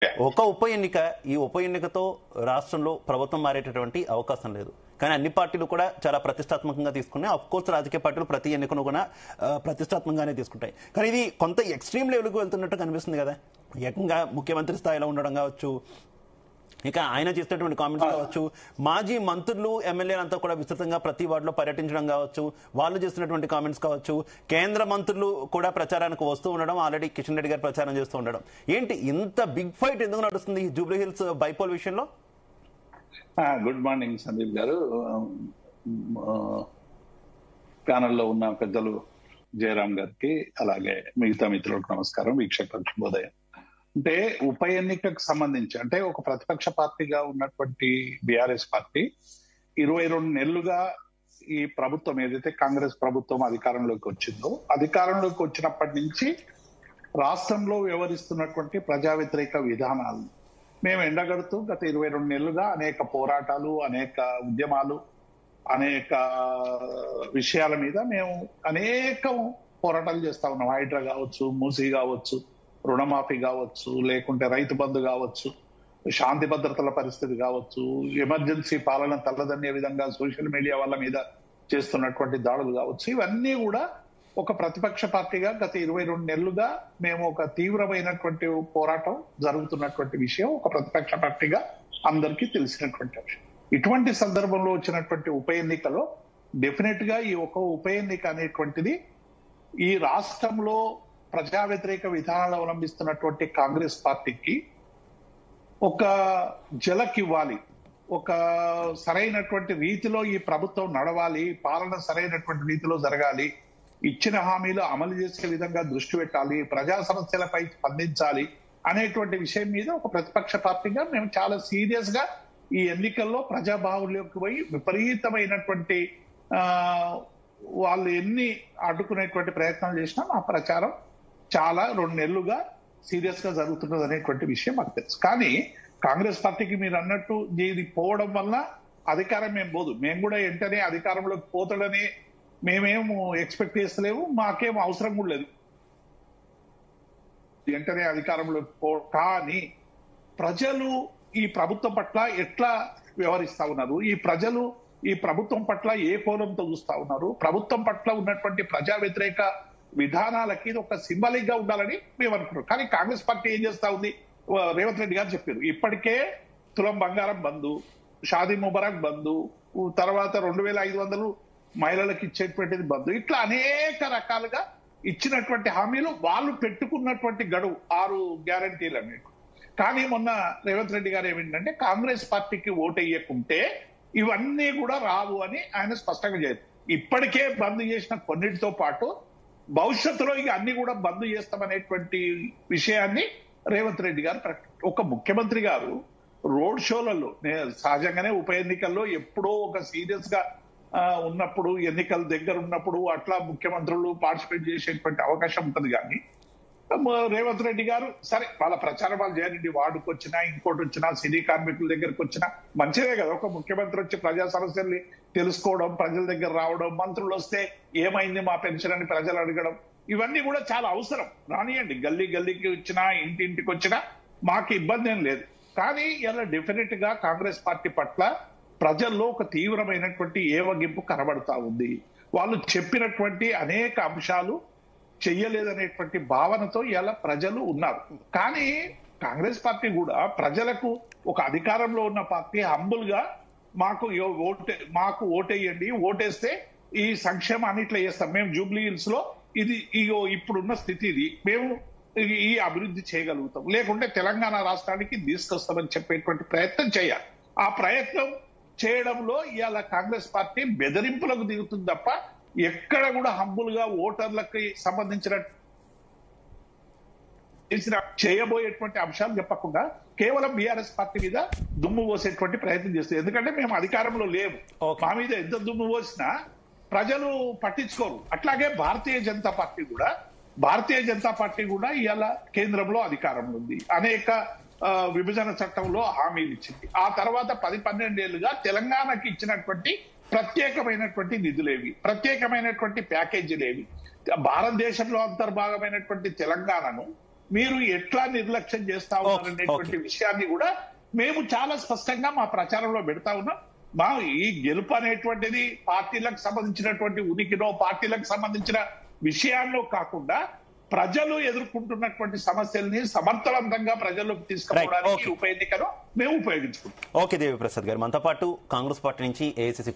ఒక ఉప ఎన్నిక, ఈ ఉప ఎన్నికతో రాష్ట్రంలో ప్రభుత్వం మారేటటువంటి అవకాశం లేదు. కానీ అన్ని పార్టీలు కూడా చాలా ప్రతిష్టాత్మకంగా తీసుకున్నాయి. అఫ్ కోర్స్ రాజకీయ పార్టీలు ప్రతి ఎన్నికను కూడా ప్రతిష్టాత్మకంగానే తీసుకుంటాయి. కానీ ఇది కొంత ఎక్స్ట్రీమ్ లెవెల్కు వెళ్తున్నట్టు కనిపిస్తుంది కదా. ఏకంగా ముఖ్యమంత్రి స్థాయిలో ఉండడం కావచ్చు, ఇక ఆయన చేసినటువంటి కామెంట్స్ కావచ్చు, మాజీ మంత్రులు ఎమ్మెల్యేలంతా కూడా విస్తృతంగా ప్రతి వార్డులో పర్యటించడం కావచ్చు, వాళ్ళు చేస్తున్నటువంటి కామెంట్స్ కావచ్చు, కేంద్ర మంత్రులు కూడా ప్రచారానికి వస్తూ ఉండడం, ఆల్రెడీ కిషన్ రెడ్డి గారు ప్రచారం చేస్తూ ఉండడం. ఏంటి ఇంత బిగ్ ఫైట్ ఎందుకు నడుస్తుంది జూబ్లీ హిల్స్ బైపోల్ విషయంలో? గుడ్ మార్నింగ్ సందీప్ గారు, ప్యానల్లో ఉన్న పెద్దలు జయరాం గారికి, అలాగే మిగతా మిత్రులకు నమస్కారం, వీక్షకులకు శుభోదయం. అంటే ఉప ఎన్నికకు సంబంధించి అంటే ఒక ప్రతిపక్ష పార్టీగా ఉన్నటువంటి బీఆర్ఎస్ పార్టీ 22 నెలలుగా ఈ ప్రభుత్వం ఏదైతే కాంగ్రెస్ ప్రభుత్వం అధికారంలోకి వచ్చిందో, అధికారంలోకి వచ్చినప్పటి నుంచి రాష్ట్రంలో వ్యవహరిస్తున్నటువంటి ప్రజా వ్యతిరేక విధానాలు మేము ఎండగడుతూ గత 22 నెలలుగా అనేక పోరాటాలు, అనేక ఉద్యమాలు, అనేక విషయాల మీద మేము అనేక పోరాటాలు చేస్తా ఉన్నాం. హైడ్రా కావచ్చు, మూసీ కావచ్చు, రుణమాఫీ కావచ్చు, లేకుంటే రైతు బంధు కావచ్చు, శాంతి భద్రతల పరిస్థితి కావచ్చు, ఎమర్జెన్సీ పాలన తల్లదన్నే విధంగా సోషల్ మీడియా వాళ్ళ మీద చేస్తున్నటువంటి దాడులు కావచ్చు, ఇవన్నీ కూడా ఒక ప్రతిపక్ష పార్టీగా గత 22 నెలలుగా మేము ఒక తీవ్రమైనటువంటి పోరాటం జరుగుతున్నటువంటి విషయం ఒక ప్రతిపక్ష పార్టీగా అందరికీ తెలిసినటువంటి విషయం. ఇటువంటి సందర్భంలో వచ్చినటువంటి ఉప ఎన్నికలో డెఫినెట్ గా ఈ ఒక ఉప ఎన్నిక అనేటువంటిది ఈ రాష్ట్రంలో ప్రజా వ్యతిరేక విధానాలు అవలంబిస్తున్నటువంటి కాంగ్రెస్ పార్టీకి ఒక జలకివ్వాలి, ఒక సరైనటువంటి రీతిలో ఈ ప్రభుత్వం నడవాలి, పాలన సరైనటువంటి రీతిలో జరగాలి, ఇచ్చిన హామీలు అమలు చేసే విధంగా దృష్టి పెట్టాలి, ప్రజా సమస్యలపై స్పందించాలి అనేటువంటి విషయం మీద ఒక ప్రతిపక్ష పార్టీగా మేము చాలా సీరియస్ గా ఈ ఎన్నికల్లో ప్రజా బాహుల్యంలోకి పోయి విపరీతమైనటువంటి వాళ్ళు ఎన్ని అడ్డుకునేటువంటి ప్రయత్నాలు చేసినా మా ప్రచారం చాలా 2 నెలలుగా సీరియస్ గా జరుగుతున్నది అనేటువంటి విషయం మాకు తెలుసు. కానీ కాంగ్రెస్ పార్టీకి మీరు అన్నట్టు ఇది పోవడం వల్ల అధికారం ఏం పోదు. మేము కూడా వెంటనే అధికారంలోకి పోతాడని మేమేం ఎక్స్పెక్ట్ చేస్తలేము, మాకేం అవసరం కూడా లేదు వెంటనే అధికారంలోకి కానీ ప్రజలు ఈ ప్రభుత్వం పట్ల ఎట్లా వ్యవహరిస్తా ఉన్నారు, ఈ ప్రజలు ఈ ప్రభుత్వం పట్ల ఏ కోణంతో చూస్తా ఉన్నారు, ప్రభుత్వం పట్ల ఉన్నటువంటి ప్రజా వ్యతిరేక విధానాలకి ఇది ఒక సింబాలిక్ గా ఉండాలని మేము అనుకున్నాం. కానీ కాంగ్రెస్ పార్టీ ఏం చేస్తా ఉంది, రేవంత్ రెడ్డి గారు చెప్పారు, ఇప్పటికే తులం బంగారం బంధు, షాదీ ముబారక్ బంధు, తర్వాత 2500 మహిళలకు ఇచ్చేటువంటిది బంధు, ఇట్లా అనేక రకాలుగా ఇచ్చినటువంటి హామీలు వాళ్ళు పెట్టుకున్నటువంటి గడువు 6 గ్యారంటీలు అన్నట్టు. కానీ మొన్న రేవంత్ రెడ్డి గారు ఏమిటంటే కాంగ్రెస్ పార్టీకి ఓటు వేయకుంటే ఇవన్నీ కూడా రావు అని ఆయన స్పష్టంగా చేశారు. ఇప్పటికే బంద్ చేసిన కొన్నిటితో పాటు భవిష్యత్తులో ఇక అన్ని కూడా బంద్ చేస్తామనేటువంటి విషయాన్ని రేవంత్ రెడ్డి గారు ఒక ముఖ్యమంత్రి గారు రోడ్ షోలలో సహజంగానే ఉప ఎన్నికల్లో ఎప్పుడో ఒక సీరియస్ గా ఉన్నప్పుడు, ఎన్నికల దగ్గర ఉన్నప్పుడు అట్లా ముఖ్యమంత్రులు పార్టిసిపేట్ చేసేటువంటి అవకాశం ఉంటుంది. కానీ రేవంత్ రెడ్డి గారు సరే వాళ్ళ ప్రచారం వాళ్ళు చేయండి, వార్డుకు వచ్చినా ఇంకోటి వచ్చినా సినీ కార్మికుల దగ్గరకు వచ్చినా మంచిదే కదా. ఒక ముఖ్యమంత్రి వచ్చి ప్రజా సమస్యల్ని తెలుసుకోవడం, ప్రజల దగ్గర రావడం, మంత్రులు వస్తే ఏమైంది మా పెన్షన్ అని ప్రజలు అడగడం, ఇవన్నీ కూడా చాలా అవసరం. రానియండి, గల్లీ గల్లీకి వచ్చినా ఇంటింటికి వచ్చినా మాకు ఇబ్బంది ఏం లేదు. కానీ ఇలా డెఫినెట్ గా కాంగ్రెస్ పార్టీ పట్ల ప్రజల్లో ఒక తీవ్రమైనటువంటి ఏవగింపు కనబడతా ఉంది. వాళ్ళు చెప్పినటువంటి అనేక అంశాలు చెయ్యలేదనేటువంటి భావనతో ఇలా ప్రజలు ఉన్నారు. కానీ కాంగ్రెస్ పార్టీ కూడా ప్రజలకు ఒక అధికారంలో ఉన్న పార్టీ హంబుల్ గా మాకు ఓటేయండి, ఓటేస్తే ఈ సంక్షేమాన్ని ఇట్లా చేస్తాం, మేము జూబ్లీ హిల్స్ లో ఇది ఇప్పుడున్న స్థితి ఇది, మేము ఈ అభివృద్ధి చేయగలుగుతాం, లేకుంటే తెలంగాణ రాష్ట్రానికి తీసుకొస్తామని చెప్పేటువంటి ప్రయత్నం చేయాలి. ఆ ప్రయత్నం చేయడంలో ఇవాళ కాంగ్రెస్ పార్టీ బెదిరింపులకు దిగుతుంది తప్ప ఎక్కడ కూడా హంబుల్ గా ఓటర్లకి సంబంధించిన చేయబోయేటువంటి అంశాలు చెప్పకుండా కేవలం బీఆర్ఎస్ పార్టీ మీద దుమ్ము పోసేటువంటి ప్రయత్నం చేస్తుంది. ఎందుకంటే మేము అధికారంలో లేము, మా మీద ఎంత దుమ్ము పోసినా ప్రజలు పట్టించుకోరు. అట్లాగే భారతీయ జనతా పార్టీ కూడా ఇవాళ కేంద్రంలో అధికారంలో ఉంది, అనేక విభజన చట్టంలో హామీలు ఇచ్చింది. ఆ తర్వాత 10-12 ఏళ్లుగా తెలంగాణకి ఇచ్చినటువంటి ప్రత్యేకమైనటువంటి నిధులేవి, ప్రత్యేకమైనటువంటి ప్యాకేజీలేవి, భారతదేశంలో అంతర్భాగమైనటువంటి తెలంగాణను మీరు ఎట్లా నిర్లక్ష్యం చేస్తా ఉన్నారనేటువంటి విషయాన్ని కూడా మేము చాలా స్పష్టంగా మా ప్రచారంలో పెడతా ఉన్నాం. మా ఈ గెలుపు అనేటువంటిది పార్టీలకు సంబంధించినటువంటి ఉనికినో పార్టీలకు సంబంధించిన విషయాల్లో కాకుండా ప్రజలు ఎదుర్కొంటున్నటువంటి సమస్యల్ని సమర్థవంతంగా ప్రజల్లోకి తీసుకురావడానికి ఉప ఎన్నికను మేము ఉపయోగించుకుంటాం. ఓకే దేవి ప్రసాద్ గారు, మనతో పాటు కాంగ్రెస్ పార్టీ నుంచి ఏఐసిసి